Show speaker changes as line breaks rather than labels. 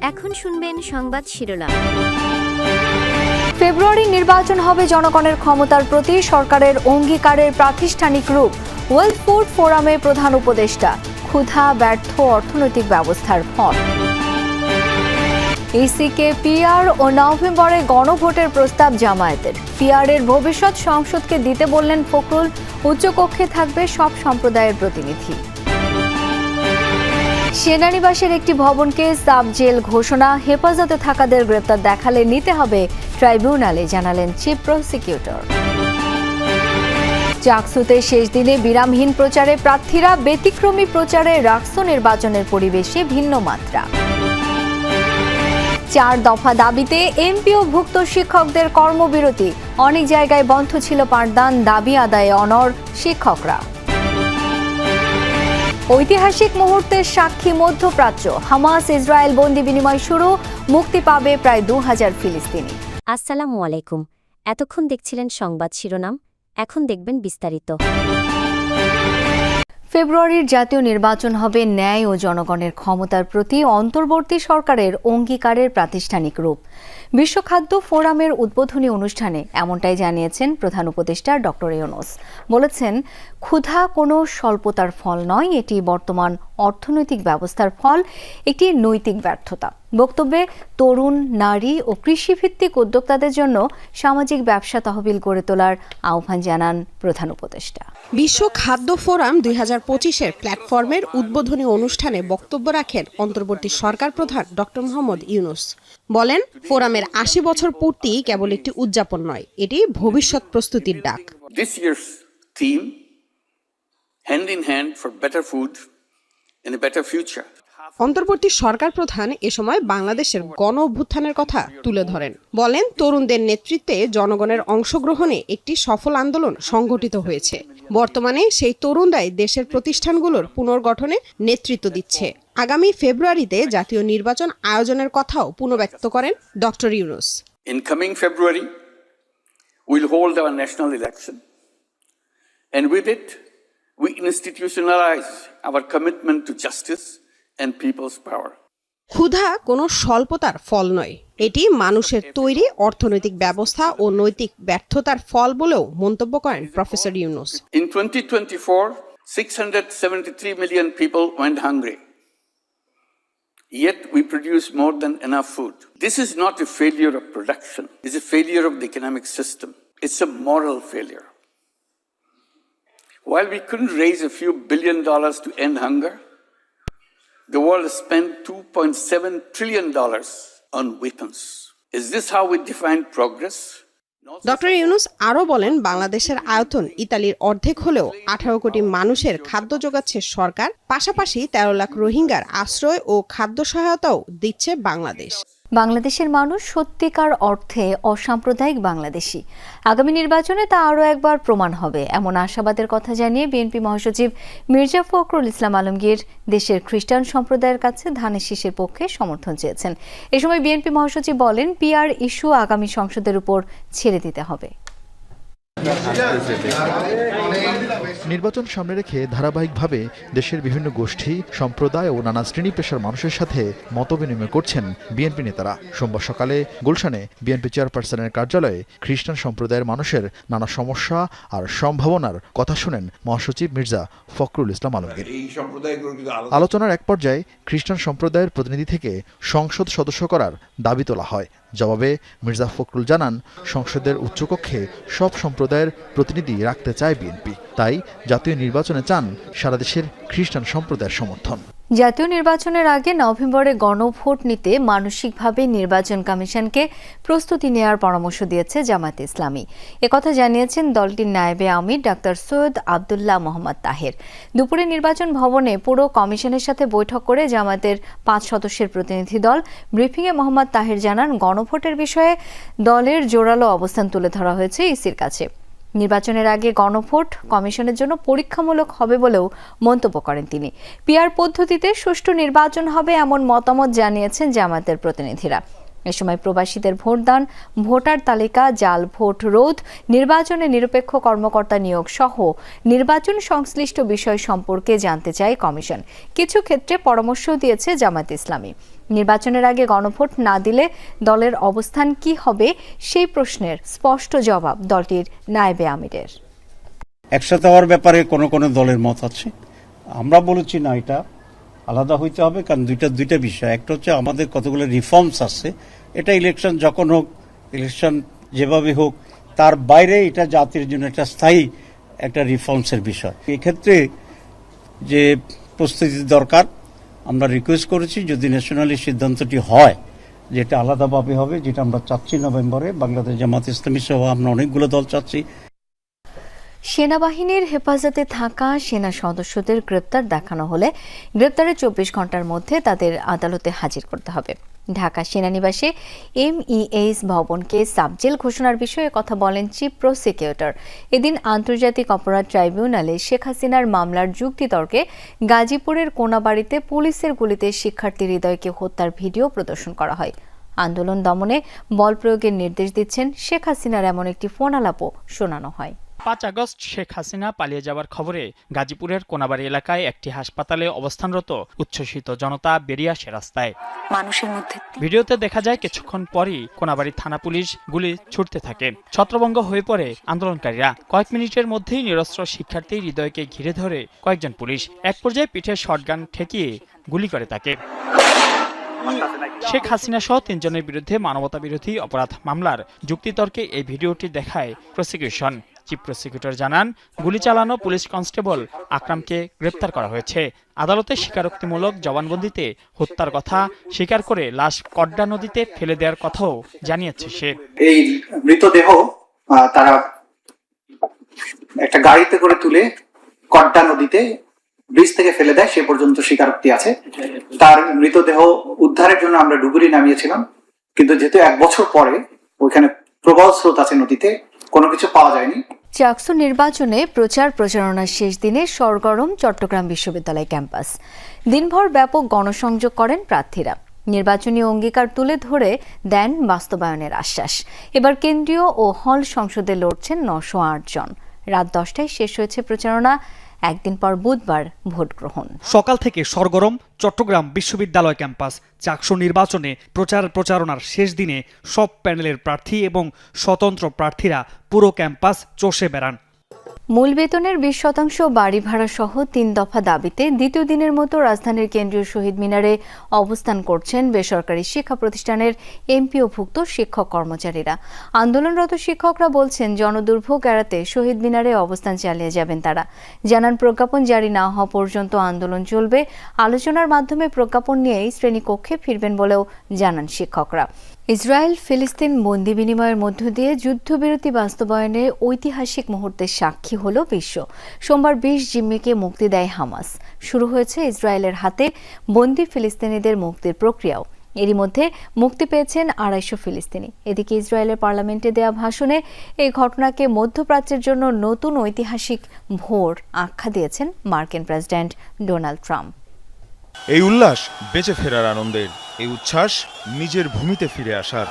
এখন শুনবেন সংবাদ শিরোনাম।
ফেব্রুয়ারি নির্বাচন হবে জনগণের ক্ষমতার প্রতি সরকারের অঙ্গীকারের প্রাতিষ্ঠানিক রূপ। ওয়ার্ল্ড ফুড ফোরামে প্রধান উপদেষ্টা। ক্ষুধা ব্যর্থ অর্থনৈতিক ব্যবস্থার ফল। ইসিকে পিআর ও নভেম্বরে গণভোটের প্রস্তাব জামায়াতের। পিআরের ভবিষ্যৎ সংসদকে দিতে বললেন ফখরুল। উচ্চকক্ষে থাকবে সব সম্প্রদায়ের প্রতিনিধি। সেনানিবাসের একটি ভবনকে সাব জেল ঘোষণা। হেফাজতে থাকাদের গ্রেপ্তার দেখালে নিতে হবে ট্রাইব্যুনালে, জানালেন চিফ প্রসিকিউটর। চাকসুতে শেষ দিনে বিরামহীন প্রচারে প্রার্থীরা। ব্যতিক্রমী প্রচারে রাকসু নির্বাচনের পরিবেশে ভিন্ন মাত্রা। 4 দফা দাবিতে এমপিওভুক্ত শিক্ষকদের কর্মবিরতি। অনেক জায়গায় বন্ধ ছিল পাঠদান, দাবি আদায়ে অনড় শিক্ষকরা। ঐতিহাসিক মুহূর্তের সাক্ষী মধ্যপ্রাচ্য। হামাস ইসরায়েল বন্দি বিনিময় শুরু। মুক্তি পাবে প্রায় 2000 ফিলিস্তিনি।
আসসালামু আলাইকুম। এতক্ষণ দেখছিলেন সংবাদ শিরোনাম, এখন দেখবেন বিস্তারিত।
ফেব্রুয়ারির জাতীয় নির্বাচন হবে ন্যায় ও জনগণের ক্ষমতার প্রতি অন্তর্বর্তী সরকারের অঙ্গীকারের প্রাতিষ্ঠানিক রূপ। বিশ্ব খাদ্য ফোরামের উদ্বোধনী অনুষ্ঠানে এমনটাই জানিয়েছেন প্রধান উপদেষ্টা ডক্টর ইউনূস। বলেছেন, ক্ষুধা কোনো স্বল্পতার ফল নয়, এটি বর্তমান অর্থনৈতিক ব্যবস্থার ফল, একটি নৈতিক ব্যর্থতা। বক্তব্যে তরুণ, নারী ও কৃষিভিত্তিক উদ্যোক্তাদের জন্য সামাজিক ব্যবসা তহবিল গড়ে তোলার আহ্বান জানান প্রধান উপদেষ্টা।
বিশ্ব খাদ্য ফোরাম 2025-এর প্ল্যাটফর্মের উদ্বোধনী অনুষ্ঠানে বক্তব্য রাখেন অন্তর্বর্তী সরকার প্রধান ডক্টর মোহাম্মদ ইউনূস। বলেন, ফোরামের 80 বছর পূর্তি কেবল একটি উদযাপন নয়, এটি ভবিষ্যৎ প্রস্তুতির ডাক।
This year's theme, hand in hand for better food and a better future.
অন্তর্বর্তী সরকার প্রধান এ সময় বাংলাদেশের গণ অভ্যুত্থানের কথা তুলে ধরেন। বলেন, তরুণদের নেতৃত্বে জনগণের অংশগ্রহণে একটি সফল আন্দোলন সংগঠিত হয়েছে। বর্তমানে সেই তরুণরাই দেশের প্রতিষ্ঠানগুলোর পুনর্গঠনে নেতৃত্ব দিচ্ছে। আগামী ফেব্রুয়ারিতে জাতীয় নির্বাচন আয়োজনের কথাও পুনর্ব্যক্ত করেন doctor Yunus.
In coming February, we'll hold our national election, and with it, we institutionalize our commitment to justice and people's power.
ক্ষুধা কোনো স্বল্পতার ফল নয়, এটি মানুষের তৈরি অর্থনৈতিক ব্যবস্থা ও নৈতিক ব্যর্থতার ফল বলেও মন্তব্য করেন professor Yunus.
In 2024, 673 million people went hungry. Yet we produce more than enough food. This is not a failure of production. It's a failure of the economic system. It's a moral failure. While we couldn't raise a few $1 billion to end hunger, the world spent $2.7 trillion on weapons. Is this how we define progress?
Doctor Yunus আরও বলেন, বাংলাদেশের আয়তন ইতালির অর্ধেক হলেও 18 কোটি মানুষের খাদ্য যোগাচ্ছে সরকার। পাশাপাশি 13 লাখ রোহিঙ্গার আশ্রয় ও খাদ্য সহায়তাও দিচ্ছে বাংলাদেশ।
বাংলাদেশের মানুষ সত্যিকার অর্থে অসাম্প্রদায়িক বাংলাদেশী। আগামী নির্বাচনে তা আরও একবার প্রমাণ হবে, এমন আশাবাদের কথা জানিয়ে বিএনপি মহাসচিব মির্জা ফখরুল ইসলাম আলমগীর দেশের খ্রিস্টান সম্প্রদায়ের কাছে ধানের শীষের পক্ষে সমর্থন চেয়েছেন। এ সময় বিএনপি মহাসচিব বলেন, পিআর ইস্যু আগামী সংসদের উপর ছেড়ে দিতে হবে।
নির্বাচন সামনে রেখে ধারাবাহিকভাবে দেশের বিভিন্ন গোষ্ঠী, সম্প্রদায় ও নানা শ্রেণী পেশার মানুষের সাথে মতবিনিময় করছেন বিএনপি নেতারা। সোমবার সকালে গুলশানে বিএনপি চেয়ারপারসনের কার্যালয়ে খ্রিস্টান সম্প্রদায়ের মানুষের নানা সমস্যা আর সম্ভাবনার কথা শুনেন মহাসচিব মির্জা ফখরুল ইসলাম আলমগীর। আলোচনার এক পর্যায়ে খ্রিস্টান সম্প্রদায়ের প্রতিনিধি থেকে সংসদ সদস্য করার দাবি তোলা হয়। জবাবে মির্জা ফখরুল জানান, সংসদের উচ্চকক্ষে সব সম্প্রদায়ের প্রতিনিধি রাখতে চায় বিএনপি, তাই জাতীয় নির্বাচনে চান সারা দেশের খ্রিস্টান সম্প্রদায়ের সমর্থন।
জাতীয় নির্বাচনের আগে নভেম্বরে গণভোট নিতে মানসিকভাবে নির্বাচন কমিশনকে প্রস্তুতি নেওয়ার পরামর্শ দিয়েছে জামায়াতে ইসলামী। একথা জানিয়েছেন দলটির নায়েবে আমির ডাক্তার সৈয়দ আব্দুল্লাহ মোহাম্মদ তাহের। দুপুরে নির্বাচন ভবনে পুরো কমিশনের সাথে বৈঠক করে জামায়াতের 5 সদস্যের প্রতিনিধি দল ব্রিফিংয়ে মোহাম্মদ তাহের জানান, গণভোটের বিষয়ে দলের জোরালো অবস্থান তুলে ধরা হয়েছে ইসির কাছে। নির্বাচনের আগে গণভোট কমিশনের জন্য পরীক্ষামূলক হবে বলেও মন্তব্য করেন তিনি। পিআর পদ্ধতিতে সুষ্ঠু নির্বাচন হবে এমন মতামত জানিয়েছেন জামায়াতের প্রতিনিধিরা। এ সময় প্রবাসীদের ভোটদান, ভোটার তালিকা, জাল ভোট রোধ, নির্বাচনে নিরপেক্ষ কর্মকর্তা নিয়োগ সহ নির্বাচন সংশ্লিষ্ট বিষয় সম্পর্কে জানতে চায় কমিশন। কিছু ক্ষেত্রে পরামর্শ দিয়েছে জামায়াতে ইসলামী। নির্বাচনের আগে গণভোট না দিলে দলের অবস্থান কি হবে সেই প্রশ্নের স্পষ্ট জবাব দলটির নায়েবে আমিরের।
একসাথে হওয়ার ব্যাপারে কোন কোন দলের মত আছে, আমরা বলেছি না, এটা আলাদা হইতে হবে, কারণ দুইটা বিষয়। একটা হচ্ছে আমাদের কতগুলো রিফর্মস আছে, এটা ইলেকশন যখন হোক, ইলেকশন যেভাবে হোক, তার বাইরে এটা জাতির জন্য একটা স্থায়ী একটা রিফর্মসের বিষয়। এক্ষেত্রে যে প্রস্তুতি দরকার, আমরা রিকোয়েস্ট করেছি যদি ন্যাশনালি সিদ্ধান্তটি হয় যেটা আলাদাভাবে হবে, যেটা আমরা চাচ্ছি নভেম্বরে, বাংলাদেশ জামাত ইসলামী সহ আমরা অনেকগুলো দল চাচ্ছি।
সেনাবাহিনীর হেফাজতে থাকা সেনা সদস্যদের গ্রেপ্তার দেখানো হলে গ্রেপ্তারের 24 ঘন্টার মধ্যে তাদের আদালতে হাজির করতে হবে। ঢাকা সেনানিবাসে MEH ভবনকে সাবজেল ঘোষণার বিষয়ে কথা বলেন চিফ প্রসিকিউটর। এদিন আন্তর্জাতিক অপরাধ ট্রাইব্যুনালে শেখ হাসিনার মামলার যুক্তিতর্কে গাজীপুরের কোনাবাড়িতে পুলিশের গুলিতে শিক্ষার্থী হৃদয়কে হত্যার ভিডিও প্রদর্শন করা হয়। আন্দোলন দমনে বল প্রয়োগের নির্দেশ দিচ্ছেন শেখ হাসিনার এমন একটি ফোন আলাপও শোনানো হয়।
5 আগস্ট শেখ হাসিনা পালিয়ে যাওয়ার খবরে গাজীপুরের কোনাবাড়ি এলাকায় একটি হাসপাতালে অবস্থানরত উচ্ছ্বসিত জনতা বেরিয়ে আসে রাস্তায়।
মানুষের মধ্যে
ভিডিওতে দেখা যায় কিছুক্ষণ পরই কোনাবাড়ি থানা পুলিশ গুলি ছুটতে থাকে। ছত্রভঙ্গ হয়ে পড়ে আন্দোলনকারীরা। কয়েক মিনিটের মধ্যেই নিরস্ত্র শিক্ষার্থী হৃদয়কে ঘিরে ধরে কয়েকজন পুলিশ। এক পর্যায়ে পিঠে শটগান ঠেকিয়ে গুলি করে তাকে। শেখ হাসিনা সহ 3 জনের বিরুদ্ধে মানবতা বিরোধী অপরাধ মামলার যুক্তিতর্কে এই ভিডিওটি দেখায় প্রসিকিউশন। চিফ প্রসিকিউটর জানান, গুলি চালানো পুলিশ কনস্টেবল আকরামকে গ্রেপ্তার করা হয়েছে। আদালতে স্বীকারোক্তিমূলক জবানবন্দিতে হত্যার কথা স্বীকার করে লাশ কড্ডা নদীতে ফেলে দেওয়ার কথাও জানিয়েছে সে।
এই মৃতদেহ তারা একটা গাড়িতে করে তুলে কড্ডা নদীতে ব্রিজ থেকে ফেলে দেয়, সে পর্যন্ত স্বীকারোক্তি আছে। তার মৃতদেহ উদ্ধারের জন্য আমরা ডুবুরি নামিয়েছিলাম, কিন্তু যেহেতু 1 বছর পরে ওইখানে প্রবল স্রোত আছে নদীতে, কোনো কিছু পাওয়া যায়নি।
চাকসু নির্বাচনে প্রচারণার শেষ দিনে সরগরম চট্টগ্রাম বিশ্ববিদ্যালয় ক্যাম্পাস। দিনভর ব্যাপক গণসংযোগ করেন প্রার্থীরা। নির্বাচনী অঙ্গীকার তুলে ধরে দেন বাস্তবায়নের আশ্বাস। এবার কেন্দ্রীয় ও হল সংসদে লড়ছেন 908 জন। রাত 10টায় শেষ হয়েছে প্রচারণা। একদিন পর বুধবার ভোট গ্রহণ।
সকাল থেকে সরগরম চট্টগ্রাম বিশ্ববিদ্যালয় ক্যাম্পাস। চাকসু নির্বাচনে প্রচারণার শেষ দিনে সব প্যানেলের প্রার্থী এবং স্বতন্ত্র প্রার্থীরা পুরো ক্যাম্পাস চষে বেড়ান।
মূল বেতনের 20% বাড়ি ভাড়া সহ 3 দফা দাবিতে দ্বিতীয় দিনের মতো রাজধানীর কেন্দ্রীয় শহীদ মিনারে অবস্থান করছেন বেসরকারি শিক্ষা প্রতিষ্ঠানের এমপিওভুক্ত শিক্ষক কর্মচারীরা। আন্দোলনরত শিক্ষকরা বলছেন, জনদুর্ভোগ এড়াতে শহীদ মিনারে অবস্থান চালিয়ে যাবেন তারা। জানান, প্রজ্ঞাপন জারি না হওয়া পর্যন্ত আন্দোলন চলবে। আলোচনার মাধ্যমে প্রজ্ঞাপন নিয়েই শ্রেণীকক্ষে ফিরবেন বলেও জানান শিক্ষকরা। ইসরায়েল ফিলিস্তিন বন্দি বিনিময়ের মধ্য দিয়ে যুদ্ধবিরতি বাস্তবায়নে ঐতিহাসিক মুহূর্তের সাক্ষী হল বিশ্ব। সোমবার 20 জিম্মিকে মুক্তি দেয় হামাস। শুরু হয়েছে ইসরায়েলের হাতে বন্দি ফিলিস্তিনিদের মুক্তির প্রক্রিয়াও। এরই মধ্যে মুক্তি পেয়েছেন 250 ফিলিস্তিনি। এদিকে ইসরায়েলের পার্লামেন্টে দেয়া ভাষণে এই ঘটনাকে মধ্যপ্রাচ্যের জন্য নতুন ঐতিহাসিক ভোর আখ্যা দিয়েছেন মার্কিন প্রেসিডেন্ট ডোনাল্ড ট্রাম্প।
এই উল্লাস বেঁচে ফেরার আনন্দের, এই উচ্ছ্বাস নিজের ভূমিতে ফিরে আসার।